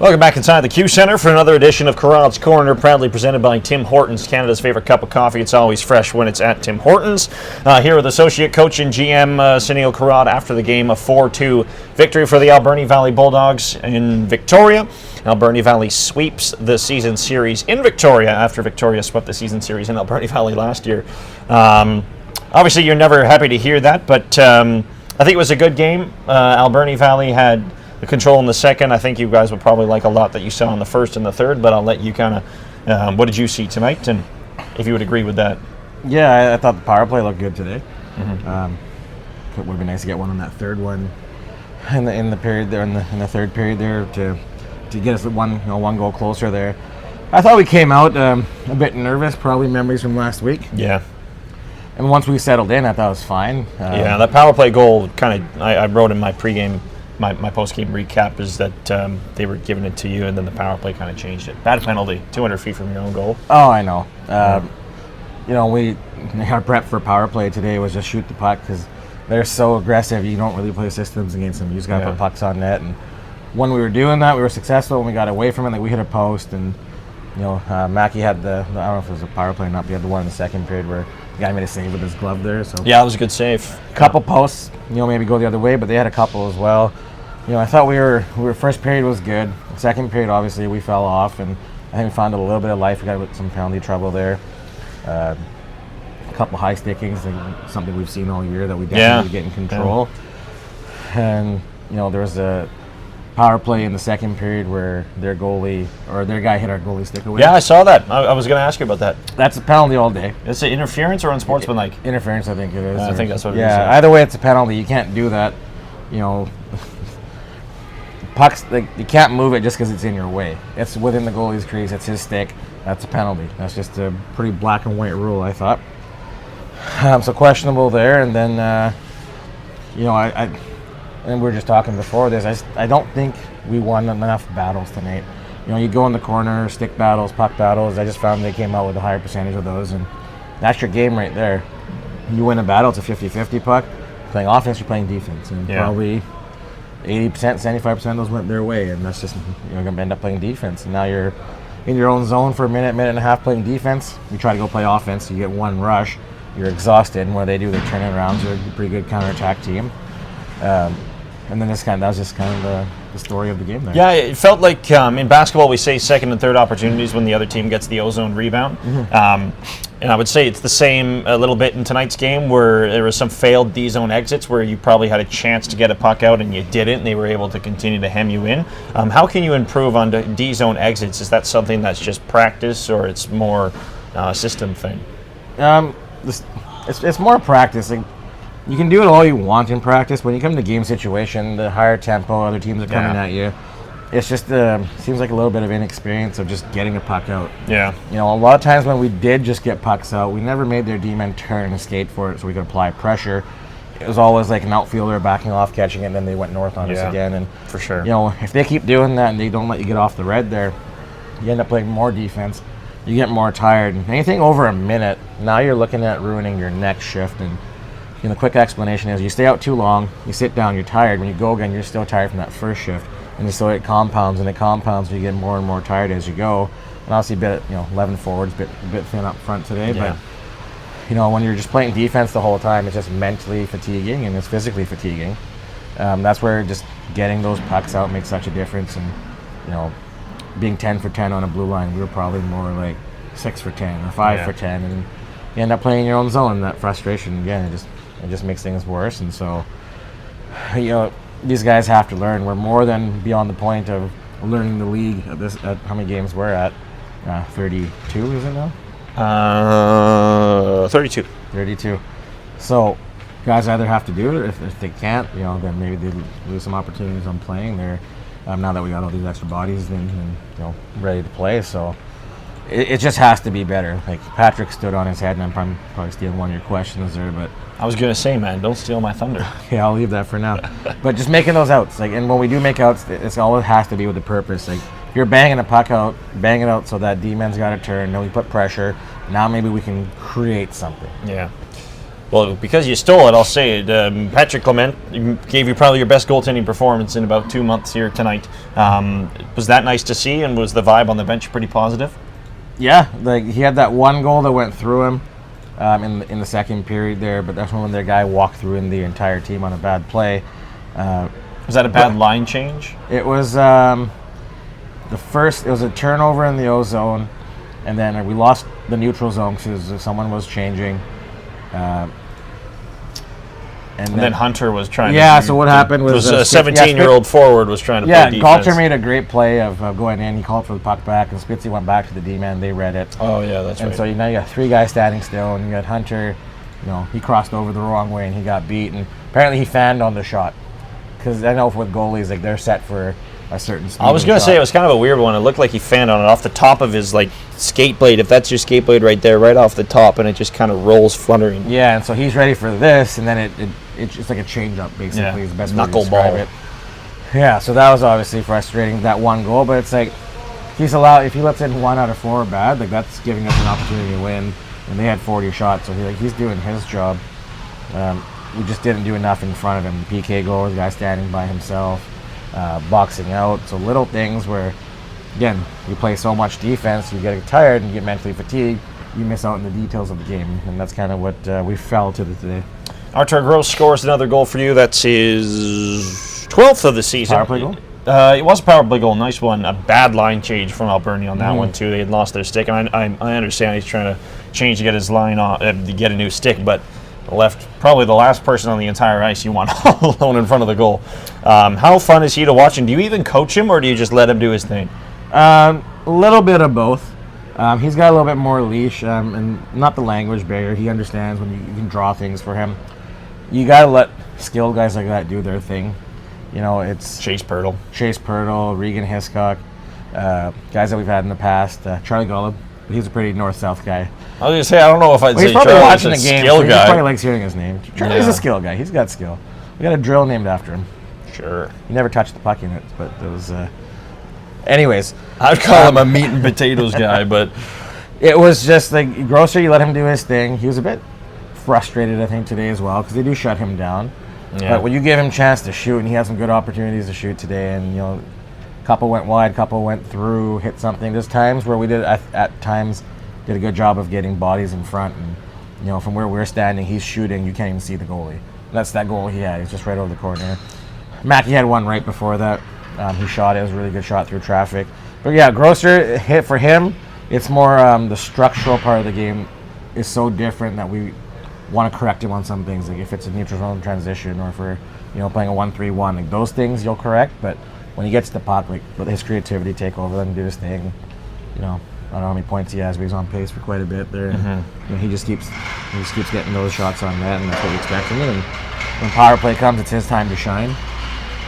Welcome back inside the Q Center for another edition of Karod's Korner, proudly presented by Tim Hortons, Canada's favorite cup of coffee. It's always fresh when it's at Tim Hortons. Here with associate coach and GM Sunil Karod after the game, a 4-2 victory for the Alberni Valley Bulldogs in Victoria. Alberni Valley sweeps the season series in Victoria after Victoria swept the season series in Alberni Valley last year. Obviously, you're never happy to hear that, but I think it was a good game. Alberni Valley had the control in the second. I think you guys would probably like a lot that you saw in the first and the third, but I'll let you kind of, what did you see tonight, and if you would agree with that? Yeah, I thought the power play looked good today. It would be nice to get one on that third one in the period there, in the third period there, to get us one goal closer there. I thought we came out a bit nervous, probably memories from last week. Yeah. And once we settled in, I thought it was fine. Yeah, that power play goal kind of, I wrote in my pregame, my post-game recap is that they were giving it to you, and then the power play kind of changed it. Bad penalty, 200 feet from your own goal. Oh, I know. Our prep for power play today was just shoot the puck, because they're so aggressive. You don't really play systems against them. You just got to put pucks on net. And when we were doing that, we were successful. When we got away from it, like we hit a post, and Mackey had I don't know if it was a power play or not, but he had the one in the second period where the guy made a save with his glove there. So yeah, it was a good save. Couple posts, maybe go the other way, but they had a couple as well. I thought we were first period was good. Second period, obviously, we fell off, and I think we found a little bit of life. We got some penalty trouble there. A couple high stickings, something we've seen all year that we definitely get in control. Yeah. And there was a power play in the second period where their guy hit our goalie stick away. Yeah, I saw that. I was going to ask you about that. That's a penalty all day. Is it interference or unsportsmanlike? Interference, I think it is. I think that's what it is. Yeah, either way, it's a penalty. You can't do that. Pucks, you can't move it just because it's in your way. It's within the goalie's crease. It's his stick. That's a penalty. That's just a pretty black and white rule, I thought. So questionable there. And then, and we were just talking before this. I don't think we won enough battles tonight. You go in the corner, stick battles, puck battles. I just found they came out with a higher percentage of those, and that's your game right there. You win a battle, it's a 50-50 puck. Playing offense, you're playing defense, and probably 80%, 75% of those went their way, and that's just you're going to end up playing defense. And now you're in your own zone for a minute and a half playing defense. You try to go play offense, you get one rush, you're exhausted, and what they do, they turn it around. They're a pretty good counterattack team. And then that was just kind of the story of the game there. Yeah, it felt like in basketball we say second and third opportunities when the other team gets the ozone rebound. And I would say it's the same a little bit in tonight's game, where there was some failed D-zone exits where you probably had a chance to get a puck out and you didn't, and they were able to continue to hem you in. How can you improve on D-zone exits? Is that something that's just practice, or it's more a system thing? It's more practice. You can do it all you want in practice. When you come to game situation, the higher tempo, other teams are coming at you. It's just seems like a little bit of inexperience of just getting a puck out. Yeah. A lot of times when we did just get pucks out, we never made their D-men turn and skate for it so we could apply pressure. It was always like an outfielder backing off, catching it, and then they went north on us again. And for sure. If they keep doing that and they don't let you get off the red there, you end up playing more defense. You get more tired. And anything over a minute, now you're looking at ruining your next shift. And the quick explanation is you stay out too long, you sit down, you're tired. When you go again, you're still tired from that first shift. And so it compounds, and you get more and more tired as you go. And obviously, 11 forwards, a bit thin up front today. Yeah. But, when you're just playing defense the whole time, it's just mentally fatiguing and it's physically fatiguing. That's where just getting those pucks out makes such a difference. And, being 10 for 10 on a blue line, we were probably more like 6 for 10 or 5 for 10. And you end up playing in your own zone, and that frustration, again, it just makes things worse. And so, these guys have to learn. We're more than beyond the point of learning the league at how many games we're at. 32, is it now? 32. 32. So guys either have to do it, or if they can't, then maybe they lose some opportunities on playing there. Now that we got all these extra bodies and ready to play. So it just has to be better. Like Patrick stood on his head, and I'm probably stealing one of your questions there, but I was going to say, man, don't steal my thunder. Yeah, I'll leave that for now. But just making those outs, and when we do make outs, it's always has to be with a purpose. Like if you're banging a puck out, bang it out so that D-man's got to turn. Then we put pressure. Now maybe we can create something. Yeah. Well, because you stole it, I'll say it. Patrick Clement gave you probably your best goaltending performance in about 2 months here tonight. Was that nice to see, and was the vibe on the bench pretty positive? Yeah, like he had that one goal that went through him in the second period there, but that's when their guy walked through in the entire team on a bad play. Was that a bad line change? It was it was a turnover in the O zone, and then we lost the neutral zone because someone was changing. And then Hunter was trying to... so what happened was... a 17-year-old forward was trying to play defense. Galter made a great play of going in. He called for the puck back, and Spitzy went back to the D-man. They read it. Oh, yeah, that's right. And so now you got 3 guys standing still, and you got Hunter, he crossed over the wrong way, and he got beat. And apparently he fanned on the shot. Because I know with goalies, like, they're set for a certain speed. I was going to say, it was kind of a weird one. It looked like he fanned on it off the top of his, skate blade. If that's your skate blade right there, right off the top, and it just kind of rolls fluttering. Yeah, and so he's ready for this, and then it's just like a change-up, basically. Yeah, is the best way to knuckleball. describe it. Yeah, so that was obviously frustrating, that one goal, but it's like, if he lets in 1 out of 4 bad, that's giving us an opportunity to win, and they had 40 shots, so he's doing his job. We just didn't do enough in front of him. PK goal, the guy standing by himself, boxing out, so little things where, again, you play so much defense, you get tired and you get mentally fatigued, you miss out on the details of the game, and that's kind of what we fell to today. Artur Gross scores another goal for you. That's his 12th of the season. Power play goal? It was a power play goal. Nice one. A bad line change from Alberni on that one, too. They had lost their stick, and I understand he's trying to change to get his line off, to get a new stick, but left probably the last person on the entire ice you want all alone in front of the goal. How fun is he to watch, and do you even coach him, or do you just let him do his thing? A little bit of both. He's got a little bit more leash, and not the language barrier. He understands when you can draw things for him. You got to let skilled guys like that do their thing. It's Chase Purtle, Regan Hiscock, guys that we've had in the past. Charlie Golub. He's a pretty north-south guy. I was going to say, I don't know if I'd say he's probably Charlie's watching a the game, skill so guy. He probably likes hearing his name. Charlie's a skill guy. He's got skill. We got a drill named after him. Sure. He never touched the puck in it, but it was... Anyways. I'd call him a meat and potatoes guy, but... It was just like, Grosser, you let him do his thing. He was a bit frustrated, I think, today as well, because they do shut him down. Yeah. But when you give him a chance to shoot, and he had some good opportunities to shoot today, and, a couple went wide, couple went through, hit something. There's times where we did, at times, did a good job of getting bodies in front, and, from where we're standing, he's shooting, you can't even see the goalie. That's that goal he had. He's just right over the corner. Mackey had one right before that. He shot it. It was a really good shot through traffic. But yeah, Grosser, hit for him. It's more the structural part of the game is so different that we want to correct him on some things. Like if it's a neutral zone transition, or if we're playing a 1-3-1, like those things you'll correct. But when he gets to the puck, let his creativity take over, let him do his thing. I don't know how many points he has, but he's on pace for quite a bit there. And, he just keeps getting those shots on net, and that's what we expect from him. And when power play comes, it's his time to shine,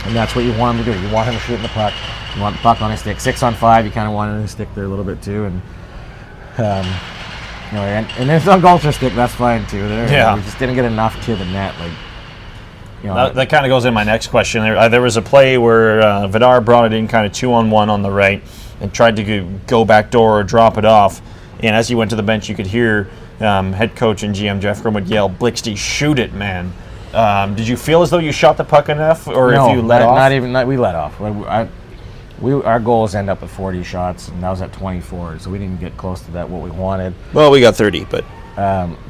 and that's what you want him to do. You want him to shoot in the puck. You want the puck on his stick. 6-on-5, you kind of want him to stick there a little bit too, and and if it's on Galter's stick, that's fine too. We just didn't get enough to the net, That kind of goes in my next question. There was a play where Vidar brought it in kind of 2-on-1 on the right and tried to go back door or drop it off. And as he went to the bench, you could hear head coach and GM Jeff Grimm would yell, "Blixty, shoot it, man." Did you feel as though you shot the puck enough, or no, if you let off? We let off. Our goals end up with 40 shots, and that was at 24, so we didn't get close to that, what we wanted. Well, we got 30, but...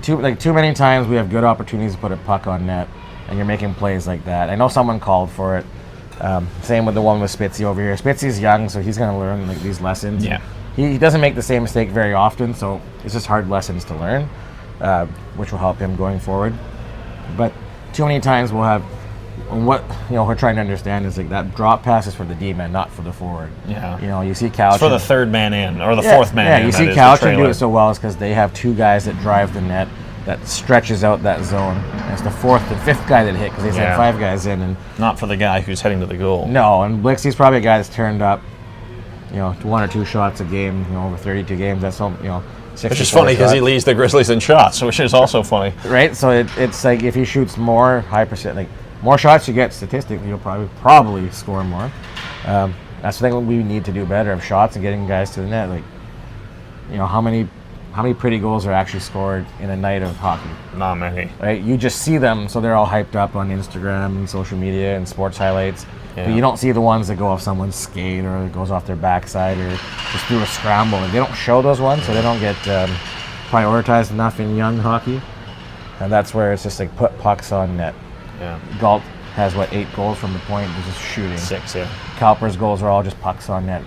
too many times we have good opportunities to put a puck on net, and you're making plays like that. I know someone called for it. Same with the one with Spitzy over here. Spitzy's young, so he's going to learn these lessons. Yeah. He doesn't make the same mistake very often, so it's just hard lessons to learn, which will help him going forward. But too many times we'll have... What we're trying to understand is that drop pass is for the D-man, not for the forward. Yeah. You see Couch. It's for the third man in, or the fourth man in. Yeah, you see Couch and do it so well is because they have 2 guys that drive the net that stretches out that zone. And it's the 4th and 5th guy that hit because they sent 5 guys in. And not for the guy who's heading to the goal. No, and Blixie's probably a guy that's turned up, 1 or 2 shots a game, over 32 games. That's all, 6 which is funny because he leads the Grizzlies in shots, which is also funny. Right, so it's like if he shoots more, high percent, more shots you get statistically, you'll probably score more. That's the thing we need to do better of shots and getting guys to the net. How many how many pretty goals are actually scored in a night of hockey? Not many. Right? You just see them, so they're all hyped up on Instagram and social media and sports highlights. Yeah. But you don't see the ones that go off someone's skate or it goes off their backside or just through a scramble. And they don't show those ones, so they don't get prioritized enough in young hockey. And that's where it's just like put pucks on net. Yeah. Galt has, 8 goals from the point, just shooting. 6, yeah. Cowper's goals are all just pucks on net.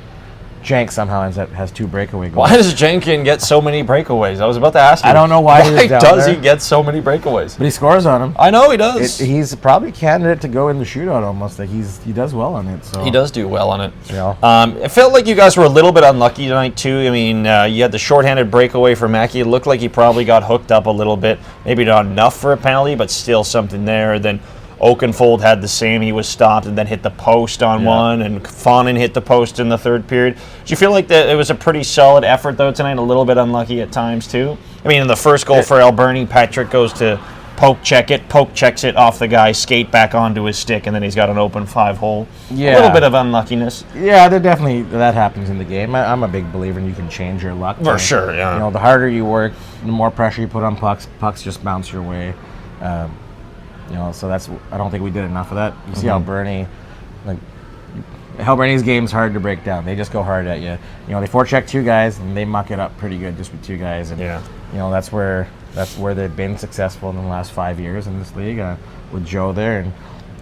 Jank somehow has 2 breakaway goals. Why does Jenkin get so many breakaways? I was about to ask you. I don't know why he's down does there. he get so many breakaways? But he scores on them. I know he does. He's probably a candidate to go in the shootout almost. Like he does well on it. So He does do well on it. Yeah. It felt like you guys were a little bit unlucky tonight too. I mean, you had the shorthanded breakaway for Mackey. It looked like he probably got hooked up a little bit. Maybe not enough for a penalty, but still something there. Then Oakenfold had the same. He was stopped and then hit the post on one, and Fonin hit the post in the third period. Do you feel like that it was a pretty solid effort though tonight? A little bit unlucky at times too. I mean, in the first goal for Alberni, Patrick goes to poke check it, poke checks it off the guy, skate back onto his stick, and then he's got an open 5-hole. Yeah. A little bit of unluckiness. Yeah, that happens in the game. I'm a big believer in you can change your luck. For sure, yeah. You know, the harder you work, the more pressure you put on pucks. Pucks just bounce your way. So I don't think we did enough of that. You see Alberni, Alberni's game's hard to break down. They just go hard at you. They forecheck 2 guys and they muck it up pretty good just with 2 guys. And that's where they've been successful in the last 5 years in this league with Joe there. And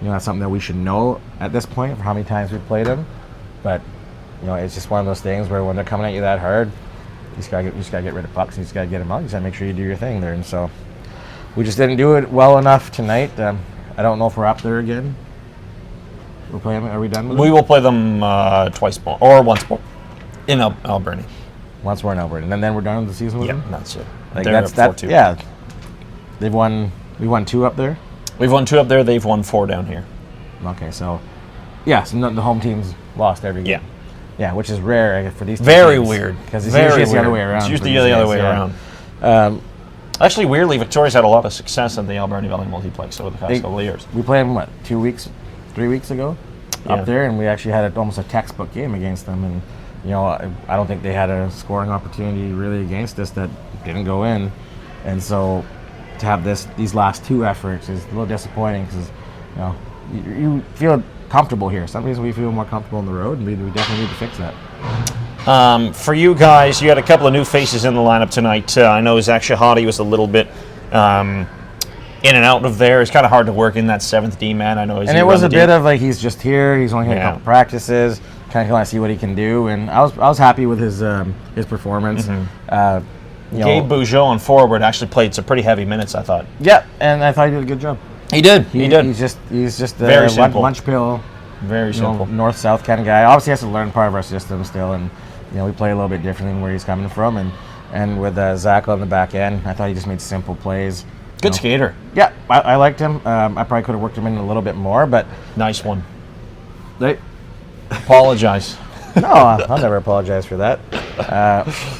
that's something that we should know at this point for how many times we've played him. But it's just one of those things where when they're coming at you that hard, you just gotta get rid of pucks. You just gotta get them out. You just gotta make sure you do your thing there. And so. We just didn't do it well enough tonight. I don't know if we're up there again. We're playing. Are we done with it? We will play them twice more, or once more, in Alberni. Once more in Alberta, and then we're done with the season with them? That's it. Like They're that's at 4-2. Yeah. We won 2 up there? We've won 2 up there. They've won 4 down here. Okay, so the home team's lost every game. Yeah, which is rare for these very teams, weird. Because it's usually the other way around. It's usually the other way around. Actually, weirdly, Victoria's had a lot of success at the Alberni Valley Multiplex over the past couple of years. We played them, 3 weeks ago up there, and we actually had almost a textbook game against them. And, I don't think they had a scoring opportunity really against us that didn't go in. And so to have these last 2 efforts is a little disappointing because, you feel comfortable here. Some reason we feel more comfortable on the road, and we definitely need to fix that. For you guys, you had a couple of new faces in the lineup tonight. I know Zach Shahadi was a little bit in and out of there. It's kind of hard to work in that 7th D man. I know. And it was a bit of he's just here. He's only had a couple practices. Kind of see what he can do. And I was happy with his performance. Gabe Bougeot on forward actually played some pretty heavy minutes, I thought. Yeah, and I thought he did a good job. He did. He's just a very simple lunch pill. Very simple. North-south kind of guy. Obviously has to learn part of our system still, and we play a little bit differently than where he's coming from. And with Zach on the back end, I thought he just made simple plays. Good skater. Yeah, I liked him. I probably could have worked him in a little bit more, but nice one. Apologize. No, I'll never apologize for that.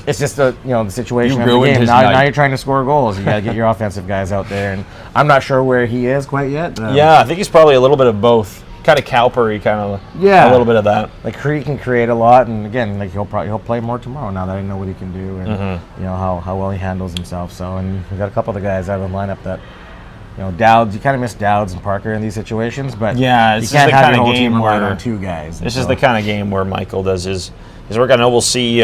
It's just the situation of the game. Now you're trying to score goals. You got to get your offensive guys out there, and I'm not sure where he is quite yet. I think he's probably a little bit of both. Kind of Cowpery, kind of a little bit of that. Like he can create a lot, and again, he'll play more tomorrow now that I know what he can do and how well he handles himself. So, and we got a couple of the guys out of the lineup that. Dowds. You kind of miss Dowds and Parker in these situations, but you can't have your whole team rely on 2 guys. This is the kind of game where Michael does his work. I know we'll see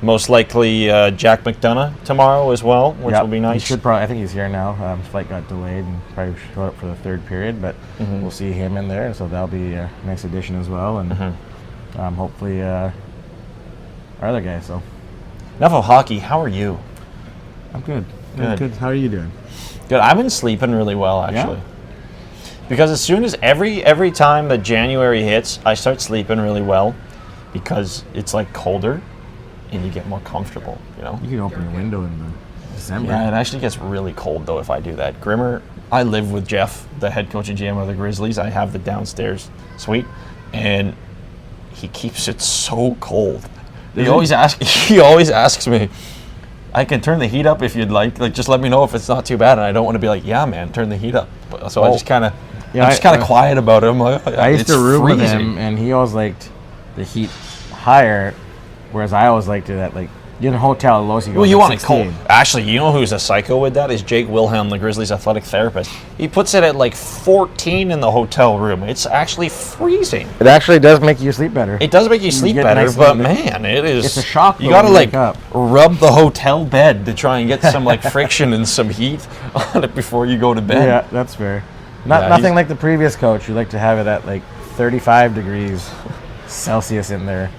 most likely Jack McDonough tomorrow as well, which will be nice. He should probably. I think he's here now. His flight got delayed and probably showed up for the 3rd period, but we'll see him in there, so that'll be a nice addition as well, and hopefully our other guy. So enough of hockey. How are you? I'm good. Good. How are you doing? Good. I've been sleeping really well, actually. Because as soon as every time that January hits, I start sleeping really well because it's like colder and you get more comfortable, You can open your window in December. Yeah, it actually gets really cold, though, if I do that. Grimmer, I live with Jeff, the head coach and GM of the Grizzlies. I have the downstairs suite, and he keeps it so cold. He always asks me, I can turn the heat up if you'd like. Like, just let me know if it's not too bad. And I don't want to be like, yeah, man, turn the heat up. So I just kind of, quiet about it. I'm like, I used to room with him, and he always liked the heat higher, whereas I always liked it at like You're in a hotel, the lowest you go. Well, you want it 16. cold. Actually, you know who's a psycho with that? Is Jake Wilhelm, the Grizzlies athletic therapist. He puts it at like 14 in the hotel room. It's actually freezing. It actually does make you sleep better. It does make you sleep get better, nice but and- man, it is. It's a shock, You though, gotta when you like wake up. rub the hotel bed to try and get some like friction and some heat on it before you go to bed. Yeah, that's fair. Yeah, Nothing he's- like the previous coach. You like to have it at like 35 degrees Celsius in there.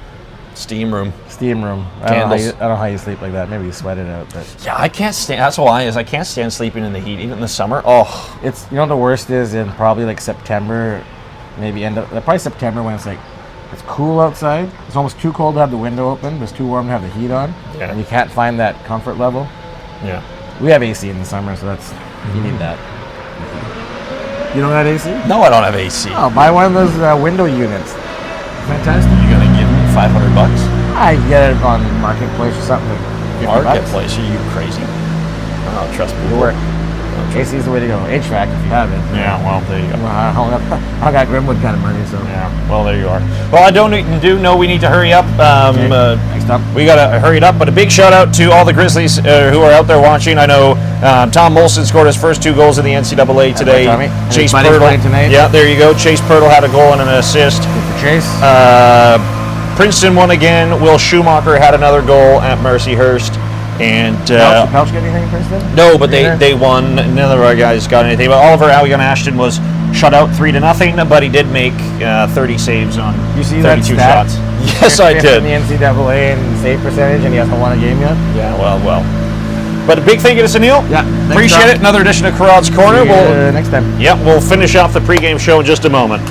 Steam room. Steam room. Candles. I don't know how you sleep like that. Maybe you sweat it out, but Yeah, I can't stand. That's why I can't stand sleeping in the heat, even in the summer. Oh, it's the worst is in probably like September, maybe probably September when it's cool outside. It's almost too cold to have the window open, but it's too warm to have the heat on. Yeah. And you can't find that comfort level. yeah. We have AC in the summer, so you need that. You don't got AC? No, I don't have AC. Oh, buy one of those window units. Fantastic. You're gonna give me $500? I get it on Marketplace or something. Like $50. Marketplace? Are you crazy? I don't trust It'll people. work. AC is the way to go. HVAC if you have it. Yeah, well, there you go. I got Grimwood kind of money, so. Yeah, well, there you are. Well, I do know we need to hurry up. Next up. We got to hurry it up, but a big shout out to all the Grizzlies who are out there watching. I know Tom Molson scored his first 2 goals in the NCAA today. Tommy. And Chase his buddy's Pirtle. playing tonight. Yeah, there you go. Chase Pirtle had a goal and an assist. Good for Chase. Princeton won again. Will Schumacher had another goal at Mercyhurst. And Pelch get anything in Princeton? no, but Either? they won. None of our guys got anything. But Oliver Alligan Ashton was shut out 3-0, but he did make 30 saves on You see that 32 stat? shots. Yes, I Fifth did. in the NCAA in save percentage, and he hasn't won a game yet. Yeah, well. But a big thank you to Sunil. Yeah, thanks, Appreciate Tom. it. Another edition of Karod's Corner. See you next time. We'll finish off the pregame show in just a moment.